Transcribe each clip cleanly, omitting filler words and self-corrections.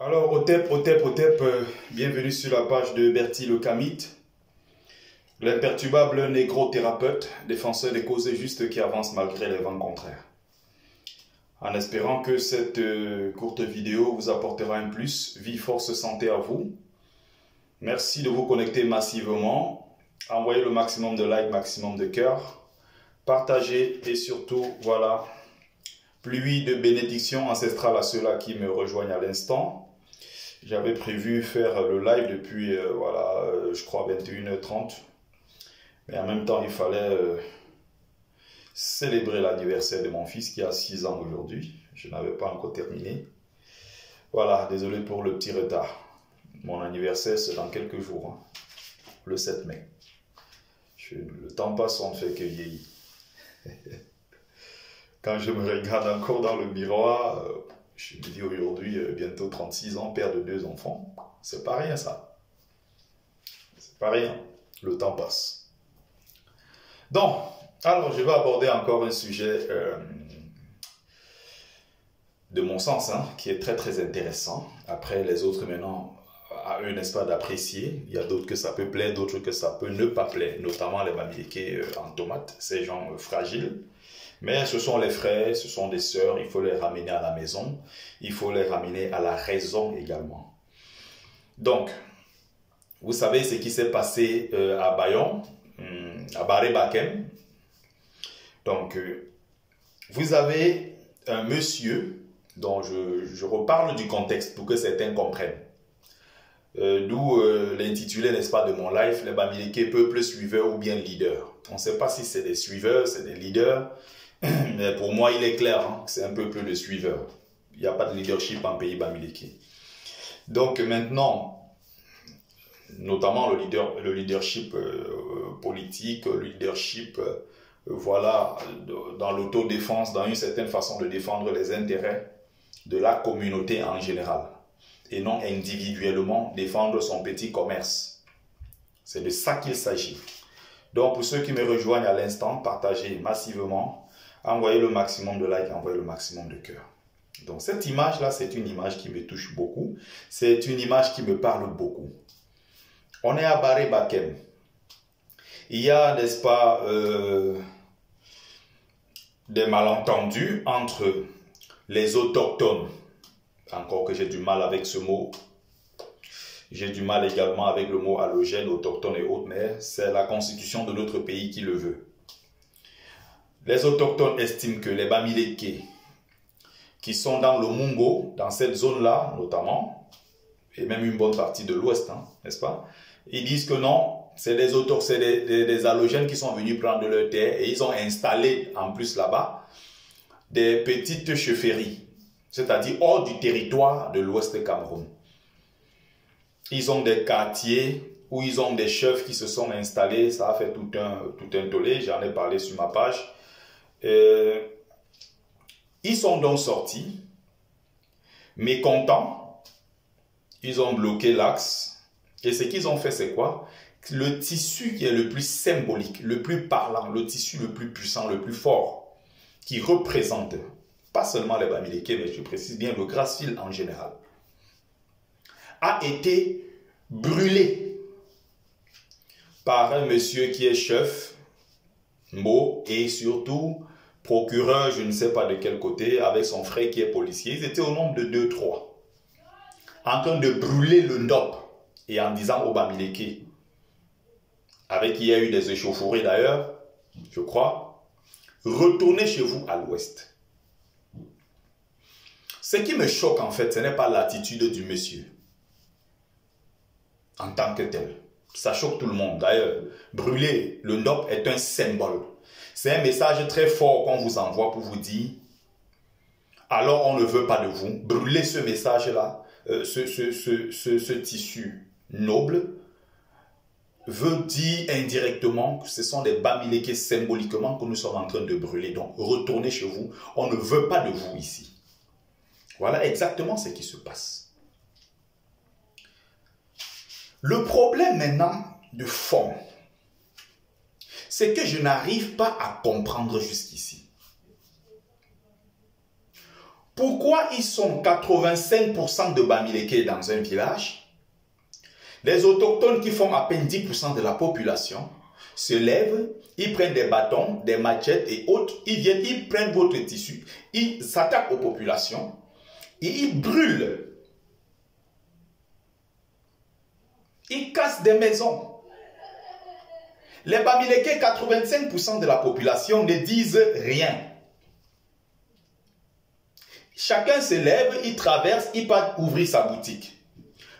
Alors, bienvenue sur la page de Bertie le Kamite, l'imperturbable négro-thérapeute, défenseur des causes justes qui avance malgré les vents contraires. En espérant que cette courte vidéo vous apportera un plus, vie, force, santé à vous. Merci de vous connecter massivement, envoyez le maximum de likes, maximum de cœurs, partagez et surtout, voilà, pluie de bénédictions ancestrales à ceux-là qui me rejoignent à l'instant. J'avais prévu faire le live depuis, je crois 21h30. Mais en même temps, il fallait célébrer l'anniversaire de mon fils qui a 6 ans aujourd'hui. Je n'avais pas encore terminé. Voilà, désolé pour le petit retard. Mon anniversaire, c'est dans quelques jours, hein, le 7 mai. Le temps passe, on ne fait que vieillir. Quand je me regarde encore dans le miroir, je me dis aujourd'hui, bientôt 36 ans, père de 2 enfants. C'est pas rien ça. C'est pas rien. Le temps passe. Donc, alors je vais aborder encore un sujet de mon sens, hein, qui est très très intéressant. Après, les autres maintenant, à eux, n'est-ce pas, d'apprécier. Il y a d'autres que ça peut plaire, d'autres que ça peut ne pas plaire, notamment les bamileke en tomates, ces gens fragiles. Mais ce sont les frères, ce sont des sœurs, il faut les ramener à la maison, il faut les ramener à la raison également. Donc, vous savez ce qui s'est passé à Bayon, à Baré-Bakem. Donc, vous avez un monsieur, dont je reparle du contexte pour que certains comprennent. D'où l'intitulé, n'est-ce pas, de mon live, les bamileke, peuple suiveur ou bien leader. On ne sait pas si c'est des suiveurs, c'est des leaders. Mais pour moi, il est clair, hein, c'est un peuple de suiveurs. Il n'y a pas de leadership en pays bamileke. Donc maintenant, notamment le leadership politique, le leadership, voilà, dans l'autodéfense, dans une certaine façon de défendre les intérêts de la communauté en général. Et non individuellement défendre son petit commerce. C'est de ça qu'il s'agit. Donc pour ceux qui me rejoignent à l'instant, partagez massivement. Envoyez le maximum de likes, envoyez le maximum de cœurs. Donc cette image-là, c'est une image qui me touche beaucoup. C'est une image qui me parle beaucoup. On est à Baré-Bakem. Il y a, n'est-ce pas, des malentendus entre les autochtones. Encore que j'ai du mal avec ce mot. J'ai du mal également avec le mot allogène, autochtone et autres, mais c'est la constitution de notre pays qui le veut. Les autochtones estiment que les bamileke qui sont dans le Mungo, dans cette zone-là notamment, et même une bonne partie de l'ouest, hein, n'est-ce pas? Ils disent que non, c'est des allogènes qui sont venus prendre leur terre et ils ont installé en plus là-bas des petites chefferies, c'est-à-dire hors du territoire de l'ouest Cameroun. Ils ont des quartiers où ils ont des chefs qui se sont installés, ça a fait tout un tollé, j'en ai parlé sur ma page. Ils sont donc sortis, mécontents, ils ont bloqué l'axe, et ce qu'ils ont fait, c'est quoi? Le tissu qui est le plus symbolique, le plus parlant, le tissu le plus puissant, le plus fort, qui représente, pas seulement les bamileke, mais je précise bien le Grassfield en général, a été brûlé par un monsieur qui est chef, Mo, et surtout procureur, je ne sais pas de quel côté, avec son frère qui est policier. Ils étaient au nombre de 2-3, en train de brûler le Ndop, et en disant aux bamileke, avec qui il y a eu des échauffourées d'ailleurs, je crois, retournez chez vous à l'ouest. Ce qui me choque en fait, ce n'est pas l'attitude du monsieur, en tant que tel. Ça choque tout le monde. D'ailleurs, brûler le Ndop est un symbole. C'est un message très fort qu'on vous envoie pour vous dire, alors on ne veut pas de vous. Brûlez ce message-là, ce tissu noble, veut dire indirectement que ce sont des bamileke symboliquement que nous sommes en train de brûler. Donc retournez chez vous, on ne veut pas de vous ici. Voilà exactement ce qui se passe. Le problème maintenant de fond, c'est que je n'arrive pas à comprendre jusqu'ici. Pourquoi ils sont 85% de Bamileke dans un village? Les autochtones qui font à peine 10% de la population se lèvent, ils prennent des bâtons, des machettes et autres, ils viennent, ils prennent votre tissu, ils s'attaquent aux populations et ils brûlent. Ils cassent des maisons. Les Bamileke, 85% de la population ne disent rien. Chacun se lève, il traverse, il part ouvrir sa boutique.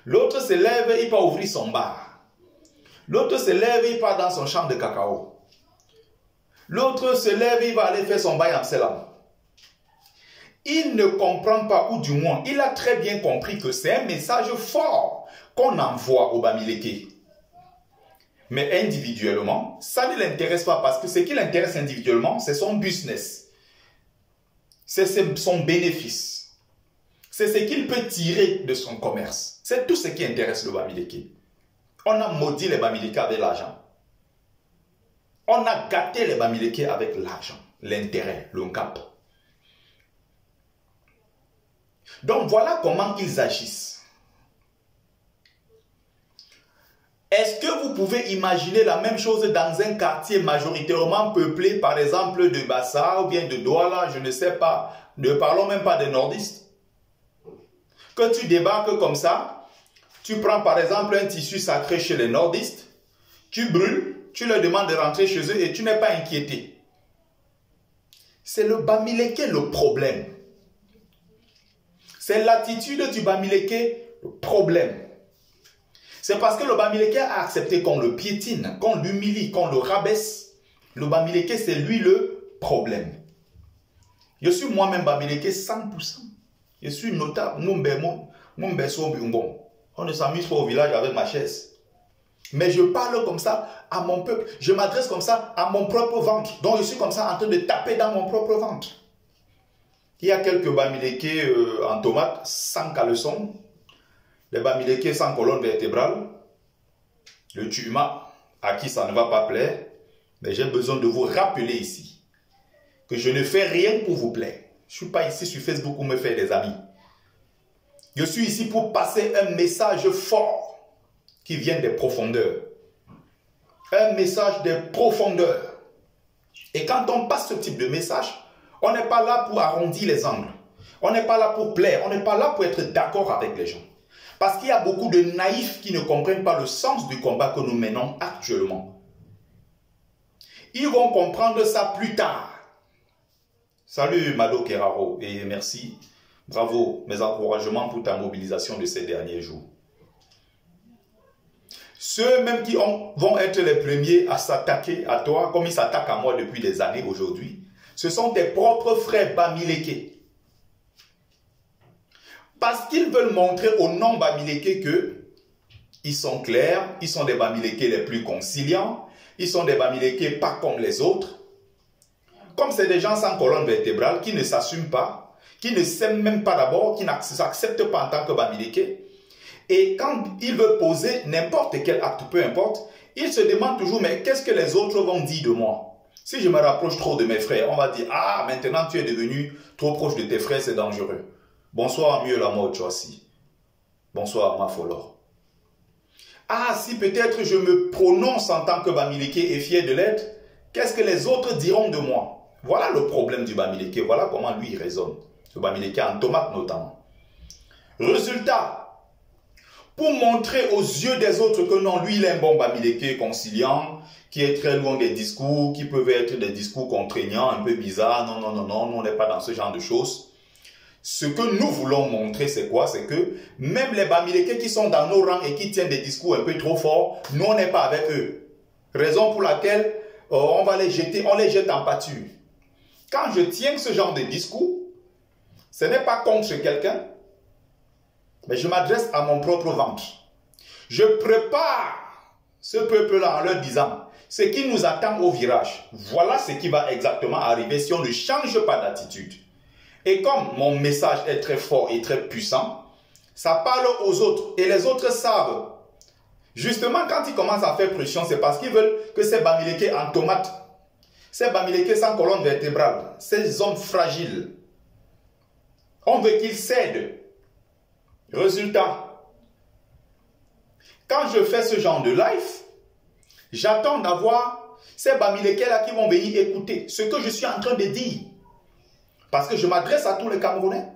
L'autre se lève, il part ouvrir son bar. L'autre se lève, il part dans son champ de cacao. L'autre se lève, il va aller faire son bail en Selam. Il ne comprend pas, ou du moins, il a très bien compris que c'est un message fort qu'on envoie aux Bamileke. Mais individuellement, ça ne l'intéresse pas parce que ce qui l'intéresse individuellement, c'est son business. C'est son bénéfice. C'est ce qu'il peut tirer de son commerce. C'est tout ce qui intéresse le Bamileke. On a maudit les Bamileke avec l'argent. On a gâté les Bamileke avec l'argent, l'intérêt, le cap. Donc voilà comment ils agissent. Est-ce que vous pouvez imaginer la même chose dans un quartier majoritairement peuplé, par exemple de Bassa ou bien de Douala, je ne sais pas, ne parlons même pas des nordistes. Que tu débarques comme ça, tu prends par exemple un tissu sacré chez les nordistes, tu brûles, tu leur demandes de rentrer chez eux et tu n'es pas inquiété. C'est le Bamileke le problème. C'est l'attitude du Bamileke le problème. C'est parce que le Bamileke a accepté qu'on le piétine, qu'on l'humilie, qu'on le rabaisse. Le Bamileke, c'est lui le problème. Je suis moi-même Bamileke 100%. Je suis notable. On ne s'amuse pas au village avec ma chaise. Mais je parle comme ça à mon peuple. Je m'adresse comme ça à mon propre ventre. Donc je suis comme ça en train de taper dans mon propre ventre. Il y a quelques Bamileke en tomates, sans caleçon. Les Bamileke sans colonne vertébrale. Le Tuma, à qui ça ne va pas plaire. Mais j'ai besoin de vous rappeler ici que je ne fais rien pour vous plaire. Je ne suis pas ici sur Facebook pour me faire des amis. Je suis ici pour passer un message fort qui vient des profondeurs. Un message des profondeurs. Et quand on passe ce type de message, on n'est pas là pour arrondir les angles. On n'est pas là pour plaire. On n'est pas là pour être d'accord avec les gens. Parce qu'il y a beaucoup de naïfs qui ne comprennent pas le sens du combat que nous menons actuellement. Ils vont comprendre ça plus tard. Salut Mado Keraro et merci. Bravo, mes encouragements pour ta mobilisation de ces derniers jours. Ceux même qui vont être les premiers à s'attaquer à toi, comme ils s'attaquent à moi depuis des années aujourd'hui, ce sont tes propres frères Bamileke. Parce qu'ils veulent montrer aux non-Bamileke qu'ils sont clairs, ils sont des Bamileke les plus conciliants, ils sont des Bamileke pas comme les autres. Comme c'est des gens sans colonne vertébrale qui ne s'assument pas, qui ne s'aiment même pas d'abord, qui ne s'acceptent pas en tant que Bamileke. Et quand ils veulent poser n'importe quel acte, peu importe, ils se demandent toujours, mais qu'est-ce que les autres vont dire de moi? Si je me rapproche trop de mes frères, on va dire, ah, maintenant tu es devenu trop proche de tes frères, c'est dangereux. Bonsoir, mieux la mort, Choisi. Bonsoir, Mafolor. Ah, si peut-être je me prononce en tant que Bamileke et fier de l'être, qu'est-ce que les autres diront de moi? Voilà le problème du Bamileke, voilà comment lui il raisonne. Le Bamileke en tomate notamment. Résultat, pour montrer aux yeux des autres que non, lui il est un bon Bamileke conciliant, qui est très loin des discours, qui peuvent être des discours contraignants, un peu bizarres. Non, non, non, non, nous on n'est pas dans ce genre de choses. Ce que nous voulons montrer, c'est quoi? C'est que même les Bamileke qui sont dans nos rangs et qui tiennent des discours un peu trop forts, nous on n'est pas avec eux. Raison pour laquelle on va les jeter, on les jette en pâture. Quand je tiens ce genre de discours, ce n'est pas contre quelqu'un, mais je m'adresse à mon propre ventre. Je prépare ce peuple-là en leur disant ce qui nous attend au virage. Voilà ce qui va exactement arriver si on ne change pas d'attitude. Et comme mon message est très fort et très puissant, ça parle aux autres et les autres savent. Justement, quand ils commencent à faire pression, c'est parce qu'ils veulent que ces Bamileke en tomates, ces Bamileke sans colonne vertébrale, ces hommes fragiles, On veut qu'ils cèdent. Résultat, quand je fais ce genre de live, j'attends d'avoir ces Bamileke-là qui vont venir écouter ce que je suis en train de dire. Parce que je m'adresse à tous les Camerounais.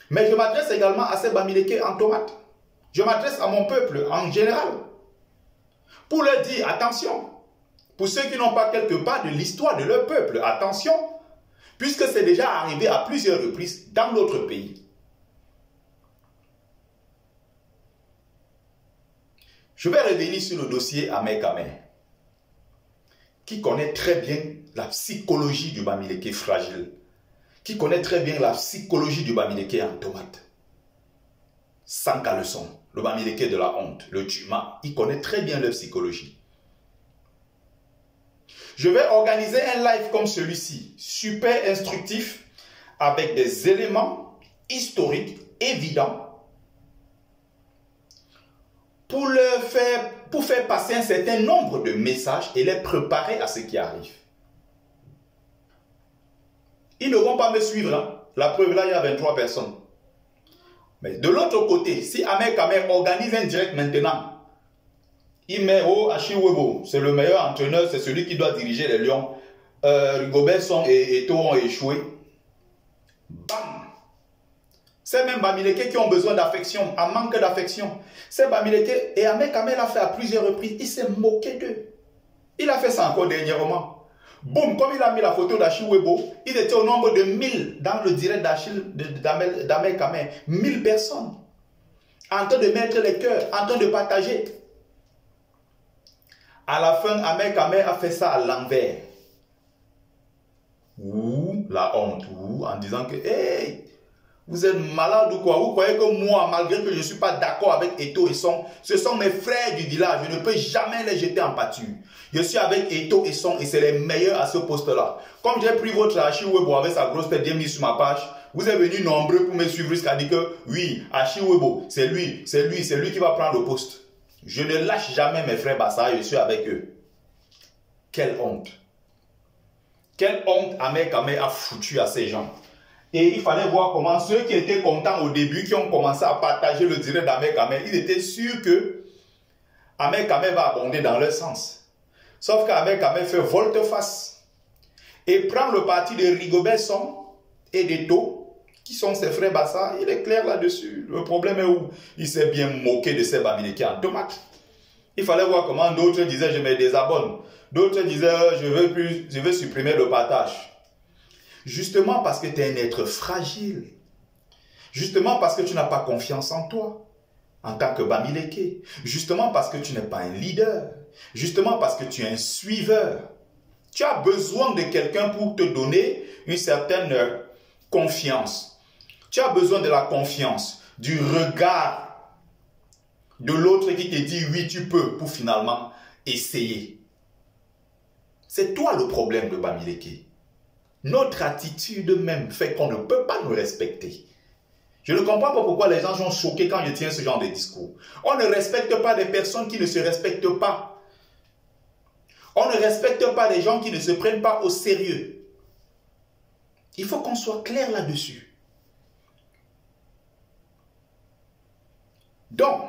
Mais je m'adresse également à ces Bamileke en tomate. Je m'adresse à mon peuple en général. Pour leur dire, attention, pour ceux qui n'ont pas quelque part de l'histoire de leur peuple, attention, puisque c'est déjà arrivé à plusieurs reprises dans notre pays. Je vais revenir sur le dossier Ahmed Amer, qui connaît très bien la psychologie du Bamileke fragile, qui connaît très bien la psychologie du Bamileke en tomate. Sans caleçon, le Bamileke de la honte, le Tuma, il connaît très bien leur psychologie. Je vais organiser un live comme celui-ci, super instructif, avec des éléments historiques évidents pour faire passer un certain nombre de messages et les préparer à ce qui arrive. Ils ne vont pas me suivre. Hein. La preuve, là, il y a 23 personnes. Mais de l'autre côté, si Ahmed Amer organise un direct maintenant, il met au Achiwebo, c'est le meilleur entraîneur, c'est celui qui doit diriger les Lions. Rigobert Song et Eto'o ont échoué. Bam! C'est même Bamileke qui ont besoin d'affection, en manque d'affection. C'est Bamileke, et Ahmed Amer l'a fait à plusieurs reprises, il s'est moqué d'eux. Il a fait ça encore dernièrement. Boum, comme il a mis la photo d'Achiwebo, il était au nombre de 1000 dans le direct d'Ahmed Amer. 1000 personnes. En train de mettre les cœurs, en train de partager. À la fin, Ahmed Amer a fait ça à l'envers. Ouh, la honte, ouh, en disant que, hey, vous êtes malade ou quoi? Vous croyez que moi, malgré que je ne suis pas d'accord avec Eto'o et Song, ce sont mes frères du village, je ne peux jamais les jeter en pâture. Je suis avec Eto'o et Song et c'est les meilleurs à ce poste-là. Comme j'ai pris votre Achiwebo avec sa grosse tête bien mise sur ma page, vous êtes venus nombreux pour me suivre jusqu'à dire que, oui, Achiwebo, c'est lui qui va prendre le poste. Je ne lâche jamais mes frères Bassa, je suis avec eux. Quelle honte. Quelle honte Ahmed Amer a foutu à ces gens. Et il fallait voir comment ceux qui étaient contents au début, qui ont commencé à partager le direct d'Ahmed Amer, ils étaient sûrs que Ahmed Amer va abonder dans leur sens. Sauf qu'Ahmed Amer fait volte-face et prend le parti de Rigobert Song et d'Eto'o, qui sont ses frères Bassa. Il est clair là-dessus. Le problème est où il s'est bien moqué de ces Bamileke en tomate. Il fallait voir comment d'autres disaient je me désabonne. D'autres disaient je veux supprimer le partage. Justement parce que tu es un être fragile. Justement parce que tu n'as pas confiance en toi, en tant que Bamileke. Justement parce que tu n'es pas un leader. Justement parce que tu es un suiveur. Tu as besoin de quelqu'un pour te donner une certaine confiance. Tu as besoin de la confiance, du regard de l'autre qui te dit oui tu peux pour finalement essayer. C'est toi le problème de Bamileke. Notre attitude même fait qu'on ne peut pas nous respecter. Je ne comprends pas pourquoi les gens sont choqués quand je tiens ce genre de discours. On ne respecte pas des personnes qui ne se respectent pas. On ne respecte pas les gens qui ne se prennent pas au sérieux. Il faut qu'on soit clair là-dessus. Donc,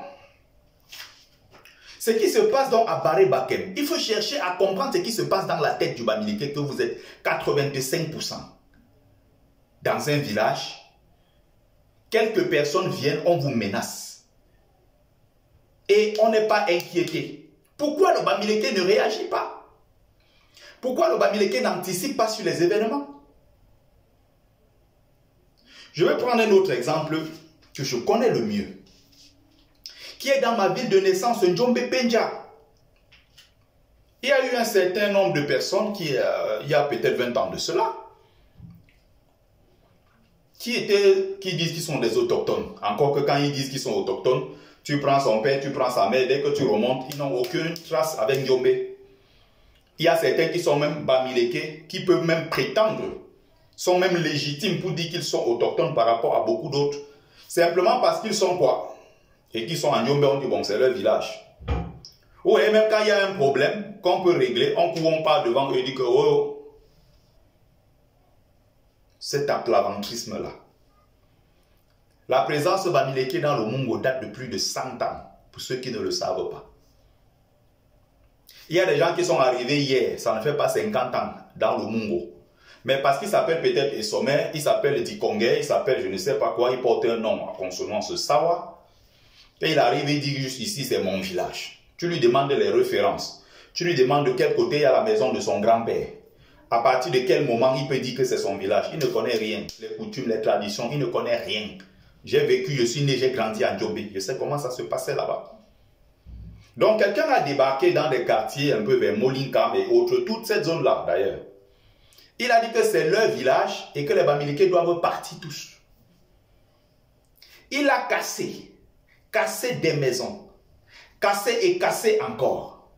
ce qui se passe donc à Baré Bakem, il faut chercher à comprendre ce qui se passe dans la tête du Bamileke, que vous êtes 85%. Dans un village, quelques personnes viennent, on vous menace. Et on n'est pas inquiété. Pourquoi le Bamileke ne réagit pas? Pourquoi le Bamileke n'anticipe pas sur les événements? Je vais prendre un autre exemple que je connais le mieux, qui est dans ma ville de naissance, Njombe Penja. Il y a eu un certain nombre de personnes qui, il y a peut-être 20 ans de cela, qui disent qu'ils sont des autochtones. Encore que quand ils disent qu'ils sont autochtones, tu prends son père, tu prends sa mère, dès que tu remontes, ils n'ont aucune trace avec Njombe. Il y a certains qui sont même Bamileke, qui peuvent même prétendre, sont même légitimes pour dire qu'ils sont autochtones par rapport à beaucoup d'autres. Simplement parce qu'ils sont quoi? Et qui sont en Njombe, on dit bon, c'est leur village. Ou et même quand il y a un problème qu'on peut régler, on part devant eux et dit que oh, cet aplaventrisme-là, La présence Bamileke dans le Mungo date de plus de 100 ans, pour ceux qui ne le savent pas. Il y a des gens qui sont arrivés hier, ça ne fait pas 50 ans, dans le Mungo. Mais parce qu'il s'appelle peut-être Esomé, il s'appelle Dikongé, il s'appelle je ne sais pas quoi, il porte un nom à consonance Sawa. Et il arrive et il dit juste ici c'est mon village. Tu lui demandes les références. Tu lui demandes de quel côté il y a la maison de son grand-père. À partir de quel moment il peut dire que c'est son village. Il ne connaît rien. Les coutumes, les traditions, il ne connaît rien. J'ai vécu, je suis né, j'ai grandi à Djobé. Je sais comment ça se passait là-bas. Donc quelqu'un a débarqué dans des quartiers un peu vers Molinkam et autres, toute cette zone-là d'ailleurs. Il a dit que c'est leur village et que les Bamileke doivent partir tous. Il a cassé des maisons, cassé et cassé encore.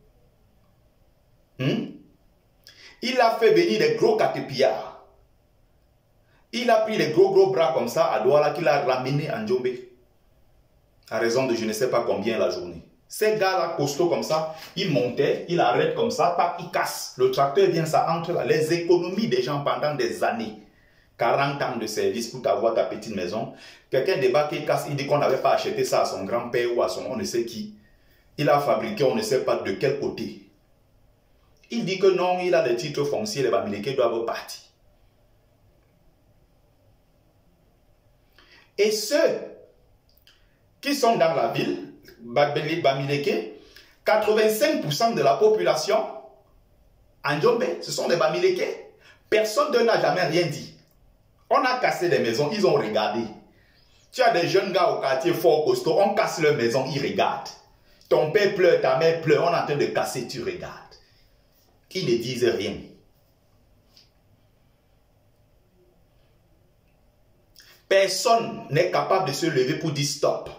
Il a fait venir des gros catépillards. Il a pris les gros bras comme ça à Douala qu'il a ramené en Djobé. À raison de je ne sais pas combien la journée. Ces gars-là, costauds comme ça, ils montaient, ils arrêtent comme ça, pas ils cassent. Le tracteur vient, ça entre là. Les économies des gens pendant des années. 40 ans de service pour avoir ta petite maison. Quelqu'un débarque, il casse, il dit qu'on n'avait pas acheté ça à son grand-père ou à son on ne sait qui. Il a fabriqué, on ne sait pas de quel côté. Il dit que non, il a des titres fonciers, les Bamileke doivent partir. Et ceux qui sont dans la ville, Bamileke, 85% de la population en Djobé, ce sont des Bamileke. Personne d'eux n'a jamais rien dit. On a cassé des maisons, ils ont regardé. Tu as des jeunes gars au quartier fort costaud, on casse leur maison, ils regardent. Ton père pleure, ta mère pleure, on est en train de casser, tu regardes. Ils ne disent rien. Personne n'est capable de se lever pour dire stop.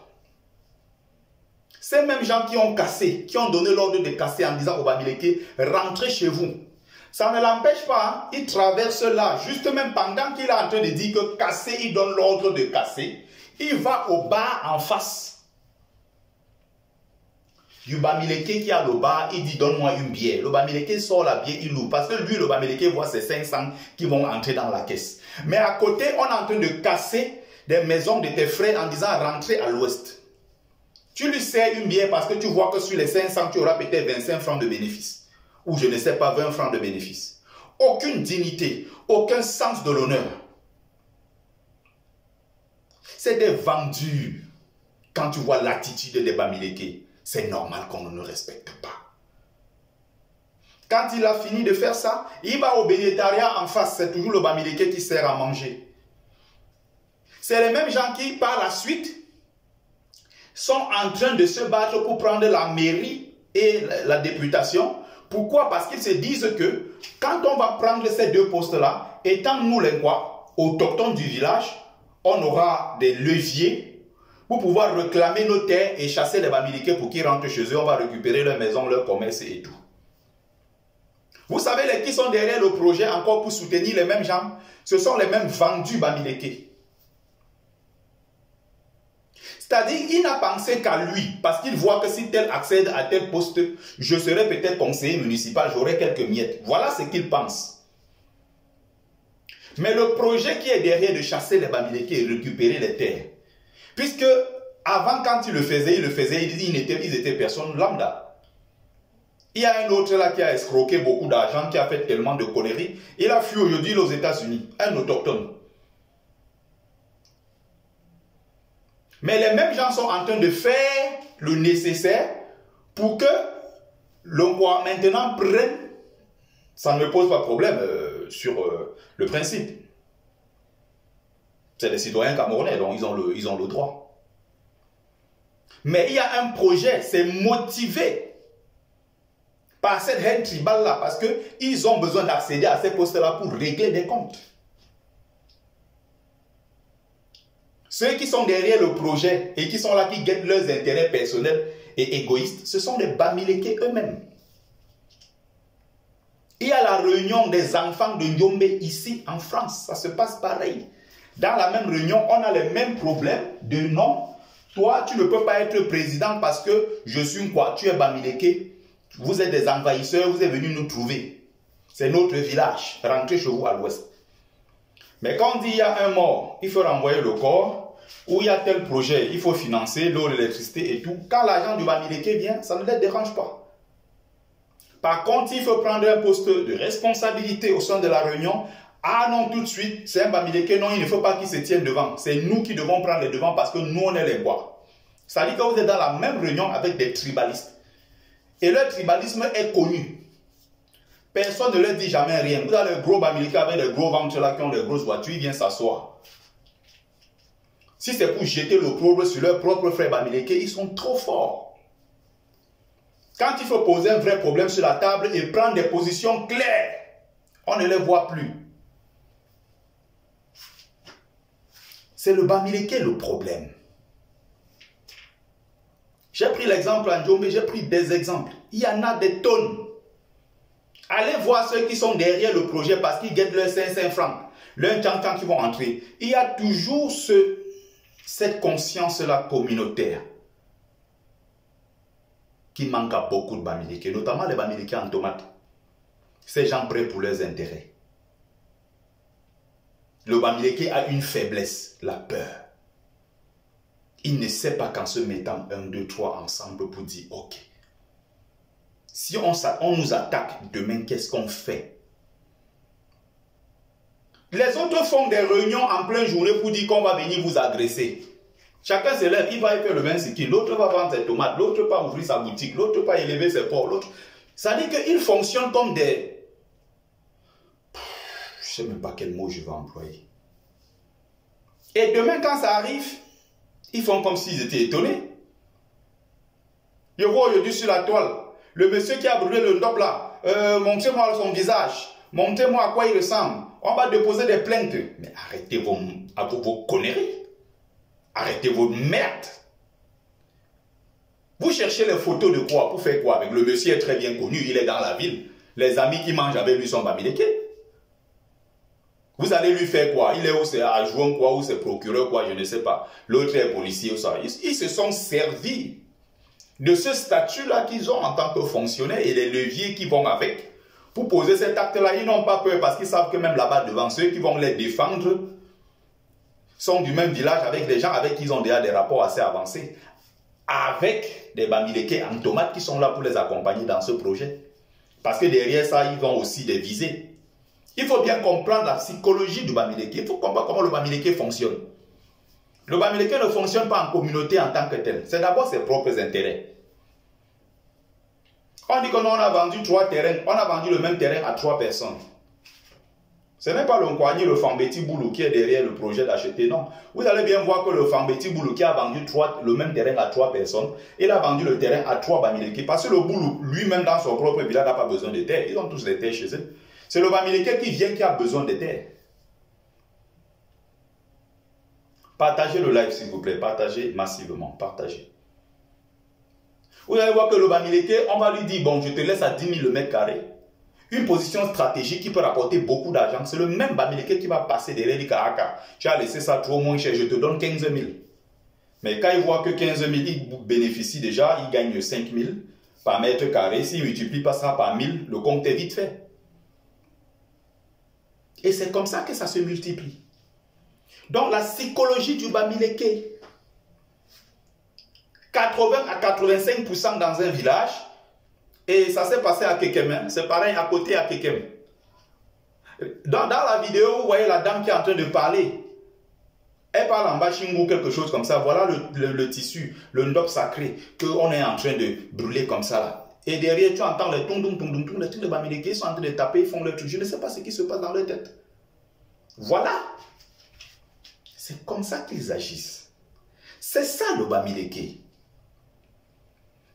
Ces mêmes gens qui ont cassé, qui ont donné l'ordre de casser en disant au Bamileke, rentrez chez vous. Ça ne l'empêche pas, il traverse là, juste même pendant qu'il est en train de dire que casser, il donne l'ordre de casser. Il va au bar en face. Du Bamileke qui a le bar, il dit donne-moi une bière. Le Bamileke sort la bière, il loue. Parce que lui, le Bamileke voit ses 500 qui vont entrer dans la caisse. Mais à côté, on est en train de casser des maisons de tes frères en disant rentrez à l'ouest. Tu lui sers une bière parce que tu vois que sur les 500, tu auras peut-être 25 francs de bénéfice. Ou je ne sais pas, 20 francs de bénéfice. Aucune dignité, aucun sens de l'honneur. C'est des vendus. Quand tu vois l'attitude des Bamileke, c'est normal qu'on ne le respecte pas. Quand il a fini de faire ça, il va au bénétariat en face. C'est toujours le Bamileke qui sert à manger. C'est les mêmes gens qui, par la suite, sont en train de se battre pour prendre la mairie et la députation. Pourquoi? Parce qu'ils se disent que quand on va prendre ces deux postes-là, étant nous les quoi, autochtones du village, on aura des leviers pour pouvoir réclamer nos terres et chasser les Bamileke pour qu'ils rentrent chez eux. On va récupérer leur maison, leur commerce et tout. Vous savez les qui sont derrière le projet encore pour soutenir les mêmes gens? Ce sont les mêmes vendus Bamileke. C'est-à-dire, il n'a pensé qu'à lui, parce qu'il voit que si tel accède à tel poste, je serai peut-être conseiller municipal, j'aurai quelques miettes. Voilà ce qu'il pense. Mais le projet qui est derrière de chasser les Bamileke et récupérer les terres, puisque avant, quand il le faisait, ils étaient personnes lambda. Il y a un autre là qui a escroqué beaucoup d'argent, qui a fait tellement de conneries. Il a fui aujourd'hui aux États-Unis, un autochtone. Mais les mêmes gens sont en train de faire le nécessaire pour que le roi maintenant prenne. Ça ne me pose pas de problème sur le principe. C'est des citoyens camerounais, donc ils ont le droit. Mais il y a un projet, c'est motivé par cette haine tribale-là, parce qu'ils ont besoin d'accéder à ces postes-là pour régler des comptes. Ceux qui sont derrière le projet et qui sont là, qui guettent leurs intérêts personnels et égoïstes, ce sont les Bamileke eux-mêmes. Il y a la réunion des enfants de Djobé ici en France. Ça se passe pareil. Dans la même réunion, on a les mêmes problèmes de non. Toi, tu ne peux pas être président parce que je suis quoi? Tu es Bamileke. Vous êtes des envahisseurs, vous êtes venus nous trouver. C'est notre village. Rentrez chez vous à l'ouest. Mais quand il dit il y a un mort, il faut renvoyer le corps. où il y a tel projet, il faut financer l'eau, l'électricité et tout. Quand l'agent du Bamileke vient, ça ne les dérange pas. Par contre, il faut prendre un poste de responsabilité au sein de la réunion. Ah non, tout de suite, c'est un Bamileke, non, il ne faut pas qu'il se tienne devant. C'est nous qui devons prendre les devants parce que nous, on est les bois. Ça veut dire que vous êtes dans la même réunion avec des tribalistes. Et leur tribalisme est connu. Personne ne leur dit jamais rien. Vous avez le gros Bamileke avec les gros ventres là qui ont les grosses voitures, ils viennent s'asseoir. Si c'est pour jeter l'opprobre sur leur propre frère Bamileke, ils sont trop forts. Quand il faut poser un vrai problème sur la table et prendre des positions claires, on ne les voit plus. C'est le Bamileke le problème. J'ai pris l'exemple en Djombe, j'ai pris des exemples. Il y en a des tonnes. Allez voir ceux qui sont derrière le projet parce qu'ils guettent leurs 500 francs, leurs tchantans qui vont entrer. Il y a toujours cette conscience-là communautaire qui manque à beaucoup de Bamileke, notamment les Bamileke en tomate. Ces gens prêts pour leurs intérêts. Le Bamileke a une faiblesse, la peur. Il ne sait pas qu'en se mettant 1, 2, 3 ensemble pour dire ok. Si on nous attaque demain, qu'est-ce qu'on fait? Les autres font des réunions en pleine journée pour dire qu'on va venir vous agresser. Chacun se lève, il va faire le 20 sikis, l'autre va vendre ses tomates, l'autre va ouvrir sa boutique, l'autre va élever ses porcs, l'autre... Ça veut dire qu'ils fonctionnent comme des... Je ne sais même pas quel mot je vais employer. Et demain, quand ça arrive, ils font comme s'ils étaient étonnés. Je vois aujourd'hui sur la toile, le monsieur qui a brûlé le ndop là, montrez-moi son visage, montrez-moi à quoi il ressemble. On va déposer des plaintes. Mais arrêtez vos conneries. Arrêtez votre merde. Vous cherchez les photos de quoi? Pour faire quoi? Avec le monsieur est très bien connu, il est dans la ville. Les amis qui mangent avec lui sont Bamileke. Vous allez lui faire quoi? Il est où? C'est adjoint quoi? Ou c'est procureur quoi? Je ne sais pas. L'autre est policier ou ça. Ils se sont servis de ce statut-là qu'ils ont en tant que fonctionnaires et les leviers qui vont avec pour poser cet acte-là. Ils n'ont pas peur parce qu'ils savent que même là-bas devant ceux qui vont les défendre sont du même village avec des gens avec qui ils ont déjà des rapports assez avancés, avec des Bamileke en tomates qui sont là pour les accompagner dans ce projet. Parce que derrière ça, ils ont aussi des visées. Il faut bien comprendre la psychologie du Bamileke. Il faut comprendre comment le Bamileke fonctionne. Le Bamileke ne fonctionne pas en communauté en tant que tel. C'est d'abord ses propres intérêts. On dit que non, on a vendu 3 terrains. On a vendu le même terrain à 3 personnes. Ce n'est pas le Nkwani, le Fambeti Boulou qui est derrière le projet d'acheter, non. Vous allez bien voir que le Fambeti Boulou qui a vendu le même terrain à 3 personnes, il a vendu le terrain à 3 Bamileke. Parce que le Boulou, lui-même dans son propre village, n'a pas besoin de terre. Ils ont tous des terres chez eux. C'est le Bamileke qui vient qui a besoin de terre. Partagez le live s'il vous plaît, partagez massivement, partagez. Vous allez voir que le Bamileke, on va lui dire, bon, je te laisse à 10 000 le mètre carré. Une position stratégique qui peut rapporter beaucoup d'argent. C'est le même Bamileke qui va passer derrière les Karaka. Tu as laissé ça trop moins cher, je te donne 15 000. Mais quand il voit que 15 000, il bénéficie déjà, il gagne 5 000 par mètre carré. S'il multiplie pas ça par 1000, le compte est vite fait. Et c'est comme ça que ça se multiplie. Donc la psychologie du Bamileke, 80 à 85% dans un village, et ça s'est passé à Kekem, c'est pareil à côté à Kekem. Dans la vidéo, vous voyez la dame qui est en train de parler. Elle parle en bashing ou quelque chose comme ça. Voilà le tissu, le ndop sacré, qu'on est en train de brûler comme ça là. Et derrière, tu entends les toum, les trucs de Bamileke, ils sont en train de taper, ils font leur truc. Je ne sais pas ce qui se passe dans leur tête. Voilà. C'est comme ça qu'ils agissent. C'est ça le Bamileke.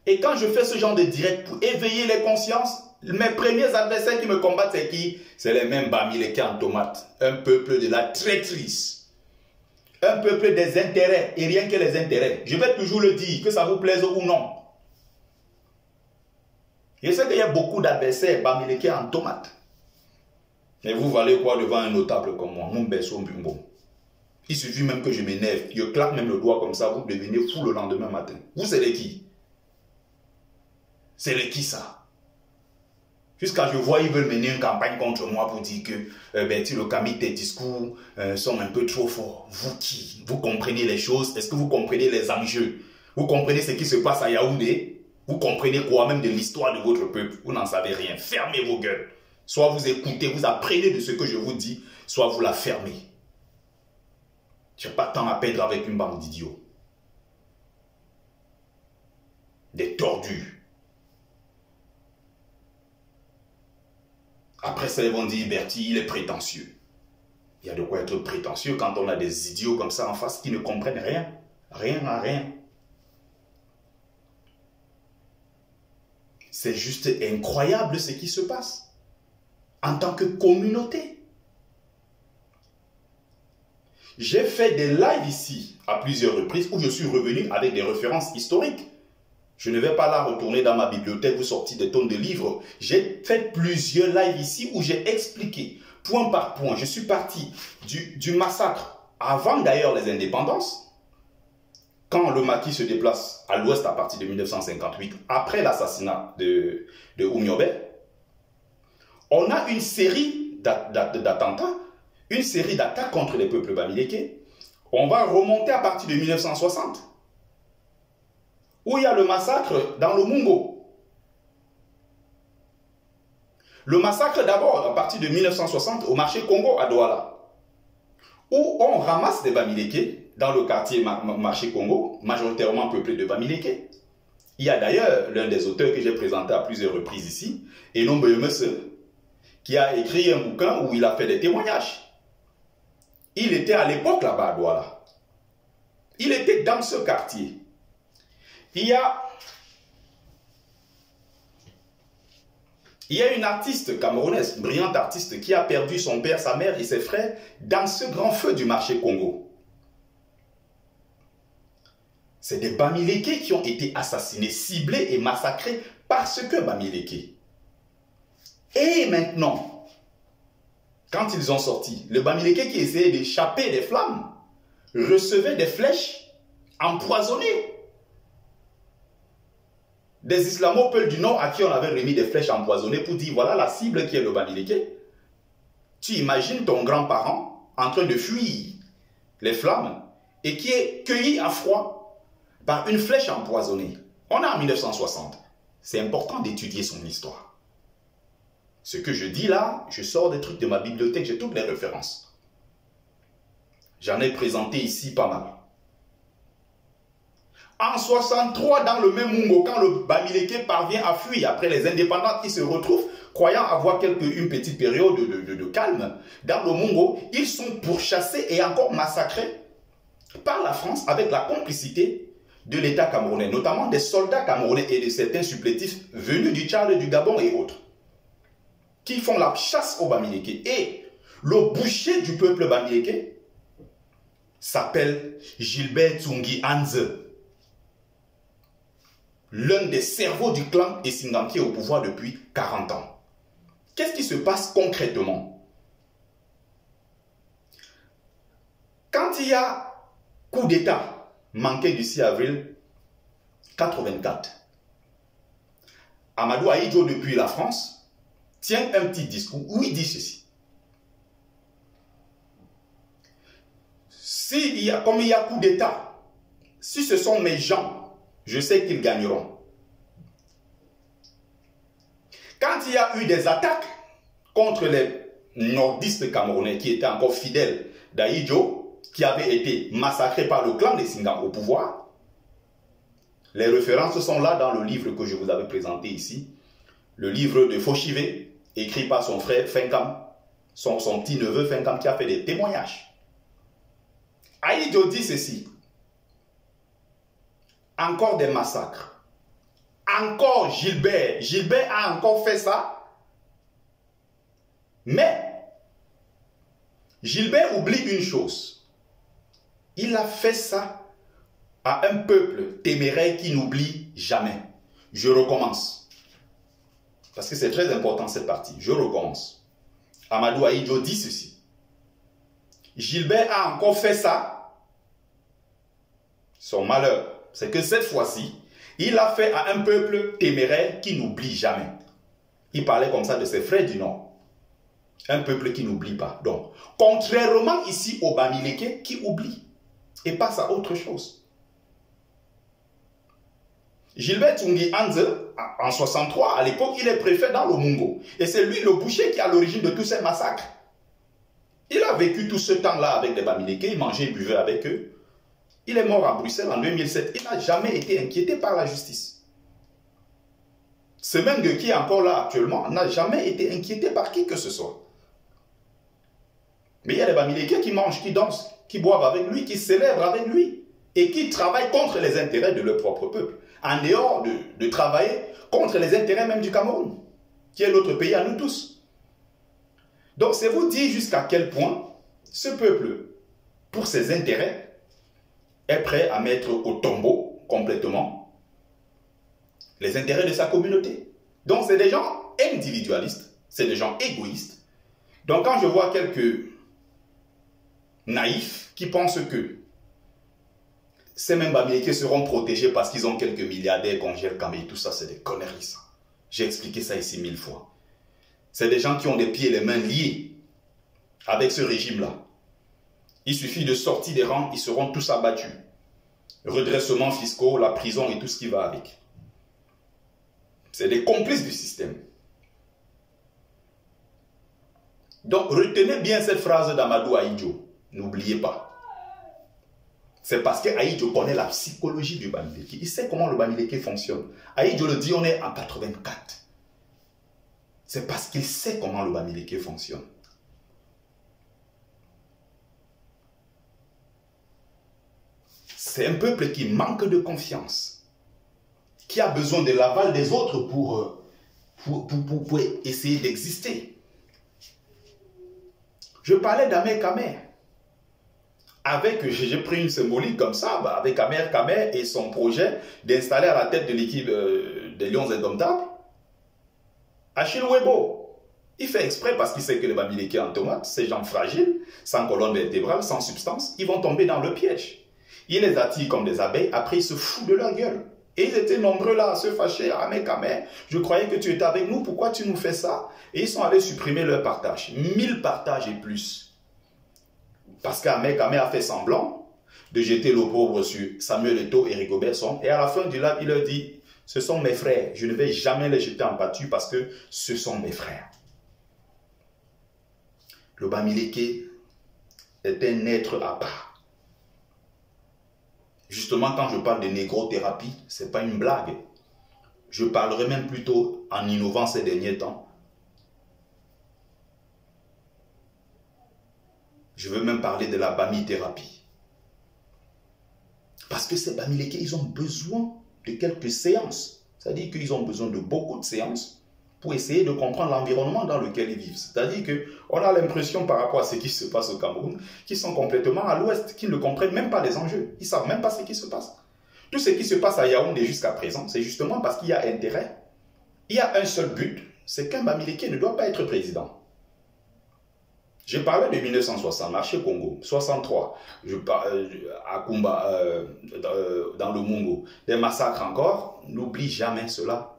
Et quand je fais ce genre de direct pour éveiller les consciences, mes premiers adversaires qui me combattent, c'est qui? C'est les mêmes Bamileke en tomate. Un peuple de la traîtrise. Un peuple des intérêts et rien que les intérêts. Je vais toujours le dire, que ça vous plaise ou non. Je sais qu'il y a beaucoup d'adversaires Bamileke en tomate. Mais vous valez quoi devant un notable comme moi? Mon berceau bumbo. Il suffit même que je m'énerve, je claque même le doigt comme ça, vous devenez fou le lendemain matin. Vous, c'est les qui? C'est les qui ça? Jusqu'à je vois, ils veulent mener une campagne contre moi pour dire que le Kami, tes discours sont un peu trop forts. Vous qui? Vous comprenez les choses? Est-ce que vous comprenez les enjeux? Vous comprenez ce qui se passe à Yaoundé? Vous comprenez quoi même de l'histoire de votre peuple? Vous n'en savez rien. Fermez vos gueules. Soit vous écoutez, vous apprenez de ce que je vous dis, soit vous la fermez. Je n'ai pas de temps à perdre avec une bande d'idiots. Des tordus. Après ça, ils vont dire, Bertie, il est prétentieux. Il y a de quoi être prétentieux quand on a des idiots comme ça en face qui ne comprennent rien. Rien à rien. C'est juste incroyable ce qui se passe. En tant que communauté. J'ai fait des lives ici à plusieurs reprises où je suis revenu avec des références historiques. Je ne vais pas là retourner dans ma bibliothèque ou sortir des tonnes de livres. J'ai fait plusieurs lives ici où j'ai expliqué point par point. Je suis parti du massacre avant d'ailleurs les indépendances. Quand le maquis se déplace à l'ouest à partir de 1958, après l'assassinat de Oumyobé, on a une série d'attentats, une série d'attaques contre les peuples bamileke. On va remonter à partir de 1960. Où il y a le massacre dans le Mungo. Le massacre d'abord à partir de 1960 au marché Congo à Douala, où on ramasse des Bamileke dans le quartier marché Congo, majoritairement peuplé de Bamileke. Il y a d'ailleurs l'un des auteurs que j'ai présenté à plusieurs reprises ici, Enombe Yomese, qui a écrit un bouquin où il a fait des témoignages. Il était à l'époque là-bas à Douala. Il était dans ce quartier. Il y a une artiste camerounaise, une brillante artiste, qui a perdu son père, sa mère et ses frères dans ce grand feu du marché Congo. C'est des Bamileke qui ont été assassinés, ciblés et massacrés parce que Bamileke. Et maintenant, quand ils ont sorti, le Bamileke qui essayait d'échapper des flammes recevait des flèches empoisonnées. Des islamo-peuls du Nord à qui on avait remis des flèches empoisonnées pour dire voilà la cible qui est le Bamileke. Tu imagines ton grand-parent en train de fuir les flammes et qui est cueilli à froid par une flèche empoisonnée. On est en 1960. C'est important d'étudier son histoire. Ce que je dis là, je sors des trucs de ma bibliothèque, j'ai toutes les références. J'en ai présenté ici pas mal. En 63, dans le même Mungo, quand le Bamileke parvient à fuir après les indépendants qui se retrouvent, croyant avoir une petite période de calme, dans le Mungo, ils sont pourchassés et encore massacrés par la France avec la complicité de l'État camerounais, notamment des soldats camerounais et de certains supplétifs venus du Tchad, du Gabon et autres, qui font la chasse au Bamileke. Et le boucher du peuple Bamileke s'appelle Gilbert Tsungi Anze, l'un des cerveaux du clan Essingam qui est au pouvoir depuis 40 ans. Qu'est-ce qui se passe concrètement? Quand il y a coup d'État manqué du 6 avril 84, Amadou Ahidjo, depuis la France, tient un petit discours où il dit ceci. Comme il y a coup d'État, si ce sont mes gens, je sais qu'ils gagneront. Quand il y a eu des attaques contre les nordistes camerounais qui étaient encore fidèles d'Ahidjo, qui avaient été massacrés par le clan des Singam au pouvoir, les références sont là dans le livre que je vous avais présenté ici, le livre de Foshive, écrit par son frère Fenkam, son petit-neveu Fenkam, qui a fait des témoignages. Ahidjo dit ceci. Encore des massacres. Encore Gilbert. Gilbert a encore fait ça. Mais Gilbert oublie une chose. Il a fait ça à un peuple téméraire qui n'oublie jamais. Je recommence. Parce que c'est très important cette partie. Je recommence. Amadou Ahidjo dit ceci. Gilbert a encore fait ça. Son malheur, c'est que cette fois-ci, il a fait à un peuple téméraire qui n'oublie jamais. Il parlait comme ça de ses frères du Nord. Un peuple qui n'oublie pas. Donc, contrairement ici au Bamileke qui oublie et passe à autre chose. Gilbert Tungui Anze, en 63, à l'époque, il est préfet dans le Mungo. Et c'est lui, le boucher, qui est à l'origine de tous ces massacres. Il a vécu tout ce temps-là avec les Bamileke, il mangeait et buvait avec eux. Il est mort à Bruxelles en 2007. Il n'a jamais été inquiété par la justice. Ce Menge qui est encore là actuellement n'a jamais été inquiété par qui que ce soit. Mais il y a des Bamileke qui mangent, qui dansent, qui boivent avec lui, qui célèbrent avec lui et qui travaillent contre les intérêts de leur propre peuple, en dehors de travailler contre les intérêts même du Cameroun, qui est notre pays à nous tous. Donc c'est vous dire jusqu'à quel point ce peuple, pour ses intérêts, est prêt à mettre au tombeau complètement les intérêts de sa communauté. Donc c'est des gens individualistes, c'est des gens égoïstes. Donc quand je vois quelques naïfs qui pensent que ces mêmes Bamileke seront protégés parce qu'ils ont quelques milliardaires qu'on gère comme et tout ça, c'est des conneries ça. J'ai expliqué ça ici 1000 fois. C'est des gens qui ont les pieds et les mains liés avec ce régime-là. Il suffit de sortir des rangs, ils seront tous abattus. Redressements fiscaux, la prison et tout ce qui va avec. C'est des complices du système. Donc retenez bien cette phrase d'Amadou Ahidjo. N'oubliez pas. C'est parce que Ahidjo connaît la psychologie du Bamileke. Il sait comment le Bamileke fonctionne. Ahidjo le dit, on est en 84. C'est parce qu'il sait comment le Bamileke fonctionne. C'est un peuple qui manque de confiance, qui a besoin de l'aval des autres pour essayer d'exister. Je parlais d'Amer Kamer. J'ai pris une symbolique comme ça, avec Amer Kamer et son projet d'installer à la tête de l'équipe des Lions Indomptables Achille Webo. Il fait exprès parce qu'il sait que le Bamileke en tomate, ces gens fragiles, sans colonne vertébrale, sans substance, ils vont tomber dans le piège. Il les attire comme des abeilles, après il se fout de leur gueule. Et ils étaient nombreux là à se fâcher. Amer Kamer, je croyais que tu étais avec nous, pourquoi tu nous fais ça? Et ils sont allés supprimer leur partage. 1000 partages et plus. Parce qu'Amer Kamer a fait semblant de jeter l'opprobre sur Samuel Eto'o et Rigobert Song. Et à la fin du live, il leur dit, ce sont mes frères. Je ne vais jamais les jeter en pâture parce que ce sont mes frères. Le Bamileke est un être à part. Justement, quand je parle de négrothérapie, ce n'est pas une blague. Je parlerai même plutôt en innovant ces derniers temps. Je veux même parler de la bamithérapie. Parce que ces Bamileke, ils ont besoin de quelques séances. C'est-à-dire qu'ils ont besoin de beaucoup de séances pour essayer de comprendre l'environnement dans lequel ils vivent. C'est-à-dire qu'on a l'impression par rapport à ce qui se passe au Cameroun, qu'ils sont complètement à l'ouest, qu'ils ne comprennent même pas les enjeux. Ils ne savent même pas ce qui se passe. Tout ce qui se passe à Yaoundé jusqu'à présent, c'est justement parce qu'il y a intérêt. Il y a un seul but, c'est qu'un Bamileke ne doit pas être président. Je parlais de 1960, marché Congo, 63, à Kumba, dans le Mungo, des massacres encore, n'oublie jamais cela.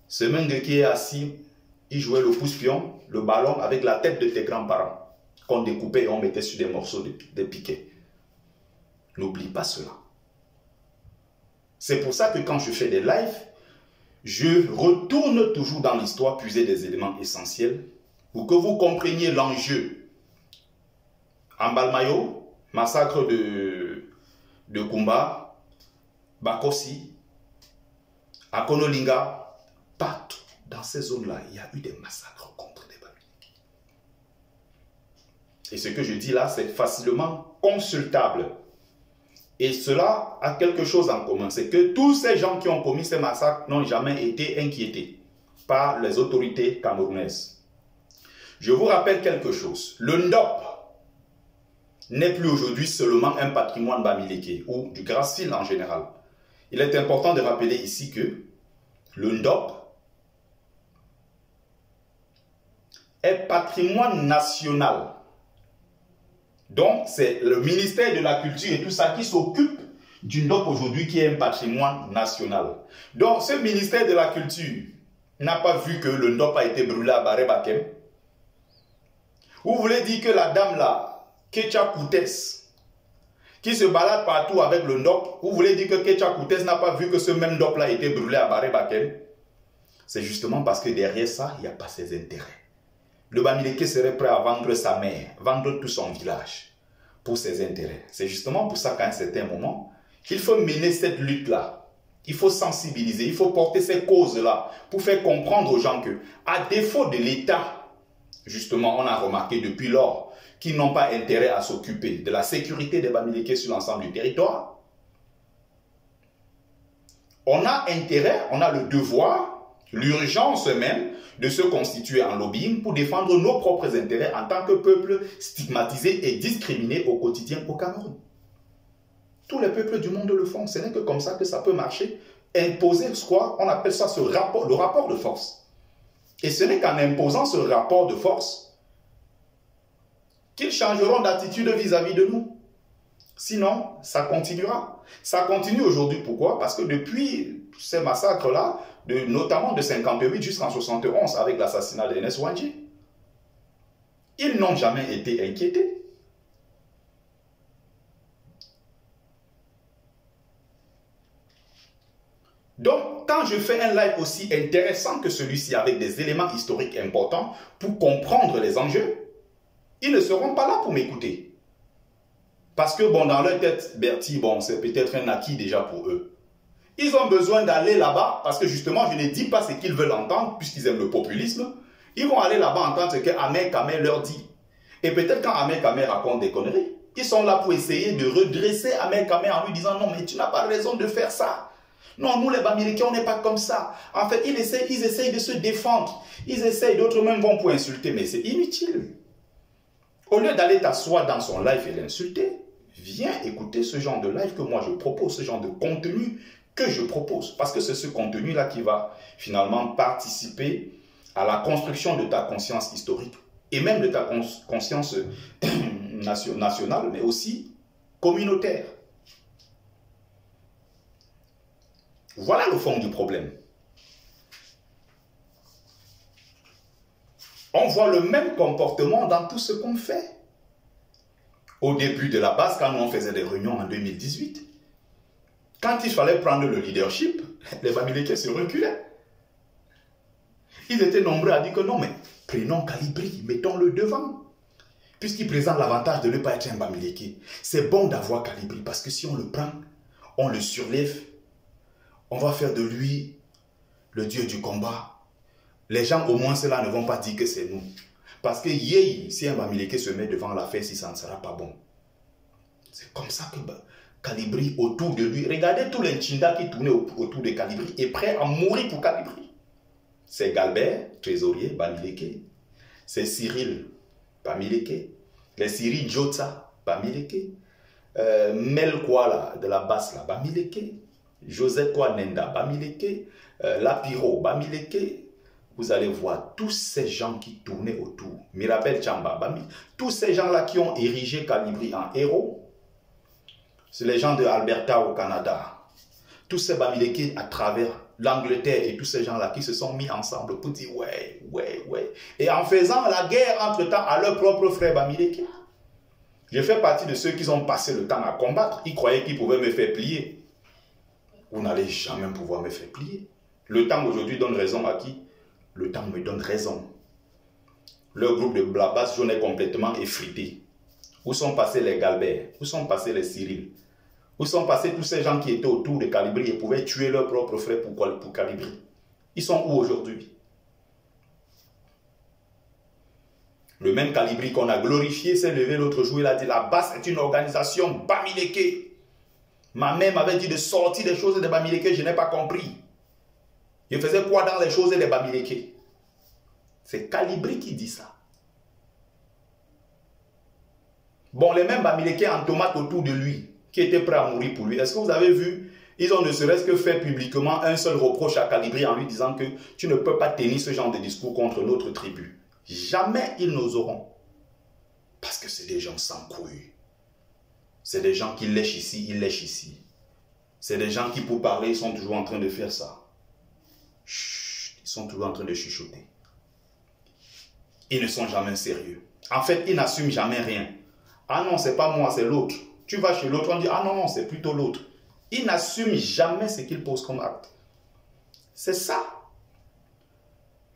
Ce Menge qui est assis, il jouait le pouce-pion, le ballon avec la tête de tes grands-parents, qu'on découpait et on mettait sur des morceaux de piquet. N'oublie pas cela. C'est pour ça que quand je fais des lives, je retourne toujours dans l'histoire, puiser des éléments essentiels, pour que vous compreniez l'enjeu. Ambalmayo, massacre de Kumba, Bakosi, à Konolinga, partout dans ces zones-là, il y a eu des massacres contre des Bamileke. Et ce que je dis là, c'est facilement consultable. Et cela a quelque chose en commun, c'est que tous ces gens qui ont commis ces massacres n'ont jamais été inquiétés par les autorités camerounaises. Je vous rappelle quelque chose. Le Ndop n'est plus aujourd'hui seulement un patrimoine Bamileke ou du Grassfield en général. Il est important de rappeler ici que le Ndop est patrimoine national. Donc, c'est le ministère de la Culture et tout ça qui s'occupe du Ndop aujourd'hui qui est un patrimoine national. Donc, ce ministère de la Culture n'a pas vu que le Ndop a été brûlé à Baré Bakem? Vous voulez dire que la dame là, Ketia Koutes, qui se balade partout avec le Ndop, vous voulez dire que Ketia Koutes n'a pas vu que ce même Ndop là a été brûlé à Baré Bakem? C'est justement parce que derrière ça, il n'y a pas ses intérêts. Le Bamileke serait prêt à vendre sa mère, vendre tout son village pour ses intérêts. C'est justement pour ça qu'à un certain moment, il faut mener cette lutte-là. Il faut sensibiliser, il faut porter ces causes-là pour faire comprendre aux gens que, à défaut de l'État, justement, on a remarqué depuis lors qu'ils n'ont pas intérêt à s'occuper de la sécurité des Bamileke sur l'ensemble du territoire. On a intérêt, on a le devoir, l'urgence même, de se constituer en lobbying pour défendre nos propres intérêts en tant que peuple stigmatisé et discriminé au quotidien au Cameroun. Tous les peuples du monde le font. Ce n'est que comme ça que ça peut marcher. Imposer quoi? On appelle ça le rapport de force. Et ce n'est qu'en imposant ce rapport de force qu'ils changeront d'attitude vis-à-vis de nous. Sinon, ça continuera. Ça continue aujourd'hui. Pourquoi? Parce que depuis ces massacres-là, notamment de 58 jusqu'en 71 avec l'assassinat d'Ernest Ouandji, ils n'ont jamais été inquiétés. Donc, quand je fais un live aussi intéressant que celui-ci avec des éléments historiques importants pour comprendre les enjeux, ils ne seront pas là pour m'écouter. Parce que, bon, dans leur tête, Bertie, bon, c'est peut-être un acquis déjà pour eux. Ils ont besoin d'aller là-bas, parce que justement, je ne dis pas ce qu'ils veulent entendre, puisqu'ils aiment le populisme. Ils vont aller là-bas entendre ce que Ahmed Kamer leur dit. Et peut-être quand Ahmed Kamer raconte des conneries, ils sont là pour essayer de redresser Ahmed Kamer en lui disant « Non, mais tu n'as pas raison de faire ça. Non, nous les Bamileke, on n'est pas comme ça. » En fait, ils essayent de se défendre. Ils essayent, d'autres même vont pour insulter, mais c'est inutile. Au lieu d'aller t'asseoir dans son live et l'insulter, viens écouter ce genre de live que moi je propose, ce genre de contenu que je propose. Parce que c'est ce contenu-là qui va finalement participer à la construction de ta conscience historique et même de ta conscience nationale, mais aussi communautaire. Voilà le fond du problème. On voit le même comportement dans tout ce qu'on fait. Au début de la base, quand nous on faisait des réunions en 2018, quand il fallait prendre le leadership, les Bamileke se reculaient. Ils étaient nombreux à dire que non, mais prenons Kalibri, mettons-le devant. Puisqu'il présente l'avantage de ne pas être un Bamileke. C'est bon d'avoir Kalibri, parce que si on le prend, on le surlève, on va faire de lui le dieu du combat. Les gens, au moins, ceux-là ne vont pas dire que c'est nous. Parce que si un Bamileke se met devant la fesse, ça ne sera pas bon. C'est comme ça que Kalibri, autour de lui, regardez tous les Nchinda qui tournaient autour de Kalibri et prêts à mourir pour Kalibri. C'est Galbert, trésorier, Bamileke. C'est Cyril, Bamileke. Les Cyril Djotsa, Bamileke. Mel Kwala, de la basse, là, Bamileke. Joseph Kwanenda, Bamileke. Lapiro, Bamileke. Vous allez voir tous ces gens qui tournaient autour. Mirabel Chamba, Bamileke. Tous ces gens-là qui ont érigé Kalibri en héros. C'est les gens de Alberta au Canada. Tous ces Bamileke à travers l'Angleterre et tous ces gens-là qui se sont mis ensemble pour dire ouais. Et en faisant la guerre entre-temps à leurs propres frères Bamileke. Je fais partie de ceux qui ont passé le temps à combattre. Ils croyaient qu'ils pouvaient me faire plier. Vous n'allez jamais pouvoir me faire plier. Le temps aujourd'hui donne raison à qui? Le temps me donne raison. Le groupe de Blabas jaune est complètement effrité. Où sont passés les Galbert? Où sont passés les Cyril? Où sont passés tous ces gens qui étaient autour de Kalibri et pouvaient tuer leurs propres frères pour Kalibri? Ils sont où aujourd'hui? Le même Kalibri qu'on a glorifié s'est levé l'autre jour. Il a dit la BAS est une organisation Bamileke. Ma mère m'avait dit de sortir des choses des Bamileke, je n'ai pas compris. Je faisais quoi dans les choses des Bamileke? C'est Kalibri qui dit ça. Bon, les mêmes Bamileke en tomate autour de lui, qui étaient prêts à mourir pour lui. Est-ce que vous avez vu? Ils ont ne serait-ce que fait publiquement un seul reproche à Kalibri en lui disant que tu ne peux pas tenir ce genre de discours contre notre tribu. Jamais ils n'oseront. Parce que c'est des gens sans couilles. C'est des gens qui lèchent ici, ils lèchent ici. C'est des gens qui, pour parler, sont toujours en train de faire ça. Chut, Ils sont toujours en train de chuchoter. Ils ne sont jamais sérieux. En fait, ils n'assument jamais rien. Ah non, c'est pas moi, c'est l'autre. Tu vas chez l'autre, on dit, ah non, non, c'est plutôt l'autre. Ils n'assument jamais ce qu'ils posent comme acte. C'est ça,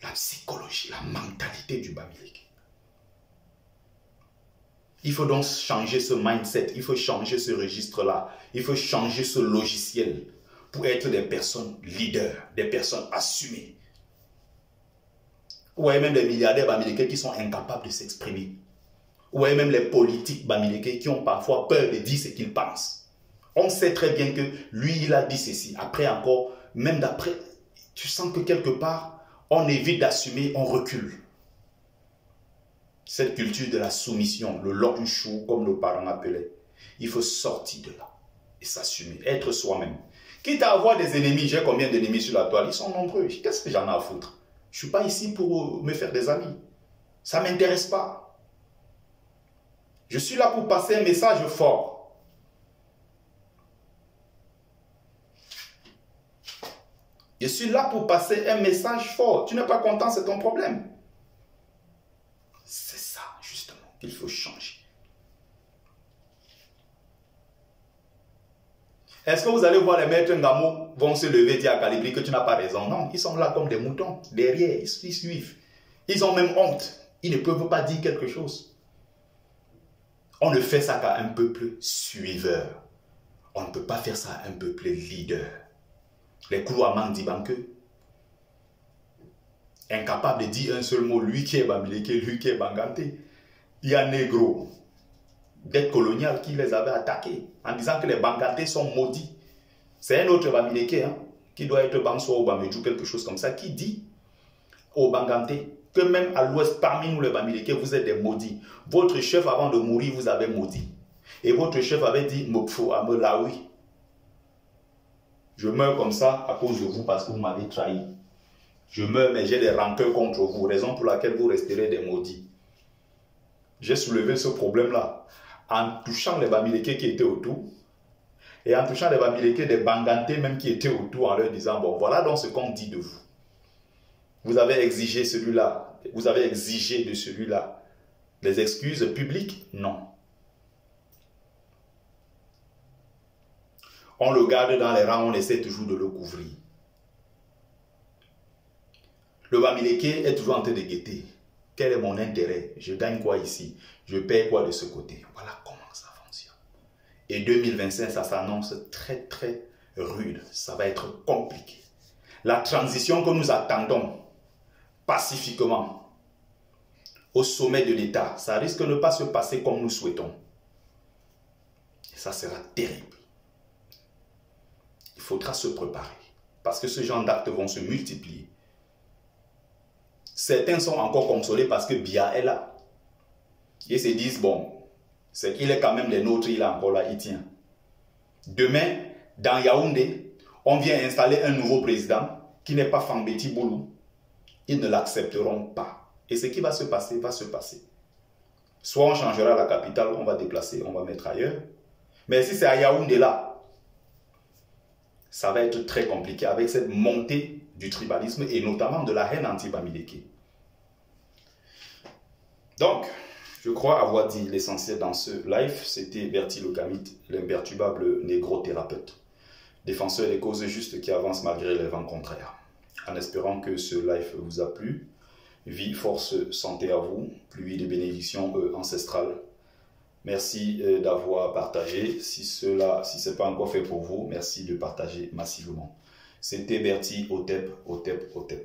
la psychologie, la mentalité du Bamileke. Il faut donc changer ce mindset, il faut changer ce registre-là, il faut changer ce logiciel pour être des personnes leaders, des personnes assumées. Vous voyez même les milliardaires bamileke qui sont incapables de s'exprimer. Vous voyez même les politiques bamileke qui ont parfois peur de dire ce qu'ils pensent. On sait très bien que lui, il a dit ceci. Après encore, même d'après, tu sens que quelque part, on évite d'assumer, on recule. Cette culture de la soumission, le long chou, comme nos parents appelaient, il faut sortir de là et s'assumer, être soi-même. Quitte à avoir des ennemis, j'ai combien d'ennemis sur la toile? Ils sont nombreux. Qu'est-ce que j'en ai à foutre? Je ne suis pas ici pour me faire des amis. Ça ne m'intéresse pas. Je suis là pour passer un message fort. Je suis là pour passer un message fort. Tu n'es pas content, c'est ton problème. C'est ça, justement, qu'il faut changer. Est-ce que vous allez voir les maîtres Ngamo vont se lever et dire à Calibri que tu n'as pas raison? Non, ils sont là comme des moutons, derrière, ils suivent. Ils ont même honte. Ils ne peuvent pas dire quelque chose. On ne fait ça qu'à un peuple suiveur. On ne peut pas faire ça à un peuple leader. Les Kourouamans Dibanke, incapable de dire un seul mot, lui qui est Bamileke, lui qui est Banganté. Il y a Négro, dette coloniale qui les avait attaqués en disant que les Bangantés sont maudits. C'est un autre Bamileke qui doit être Bansoa ou Bamedjou, quelque chose comme ça, qui dit aux Bangantés que même à l'ouest, parmi nous les Bamileke, vous êtes des maudits. Votre chef avant de mourir vous avez maudit. Et votre chef avait dit Mopfo Amelaoui. Je meurs comme ça à cause de vous parce que vous m'avez trahi. Je meurs mais j'ai des rancœurs contre vous, raison pour laquelle vous resterez des maudits. J'ai soulevé ce problème-là en touchant les Bamileke qui étaient autour et en touchant les Bamileke des Bangantés même qui étaient autour en leur disant, bon voilà donc ce qu'on dit de vous. Vous avez exigé celui-là, vous avez exigé de celui-là des excuses publiques? Non. On le garde dans les rangs, on essaie toujours de le couvrir. Le Bamileke est toujours en train de guetter. Quel est mon intérêt? Je gagne quoi ici? Je paie quoi de ce côté? Voilà comment ça fonctionne. Et 2025, ça s'annonce très très rude. Ça va être compliqué. La transition que nous attendons pacifiquement au sommet de l'État, ça risque de ne pas se passer comme nous souhaitons. Et ça sera terrible. Il faudra se préparer parce que ce genre d'actes vont se multiplier. Certains sont encore consolés parce que Biya est là. Ils se disent, bon, c'est qu'il est quand même les nôtres, il est encore là, il tient. Demain, dans Yaoundé, on vient installer un nouveau président qui n'est pas Fambeti Boulou. Ils ne l'accepteront pas. Et ce qui va se passer, va se passer. Soit on changera la capitale, on va déplacer, on va mettre ailleurs. Mais si c'est à Yaoundé là, ça va être très compliqué avec cette montée du tribalisme et notamment de la haine anti-Bamileke. Donc, je crois avoir dit l'essentiel dans ce live. C'était Bertie Le Gamit, l'imperturbable négro-thérapeute, défenseur des causes justes qui avance malgré les vents contraires. En espérant que ce live vous a plu, vie, force, santé à vous, pluie de bénédictions ancestrales. Merci d'avoir partagé. Si ce n'est pas encore fait pour vous, merci de partager massivement. C'était Bertie Otep, Otep, Otep.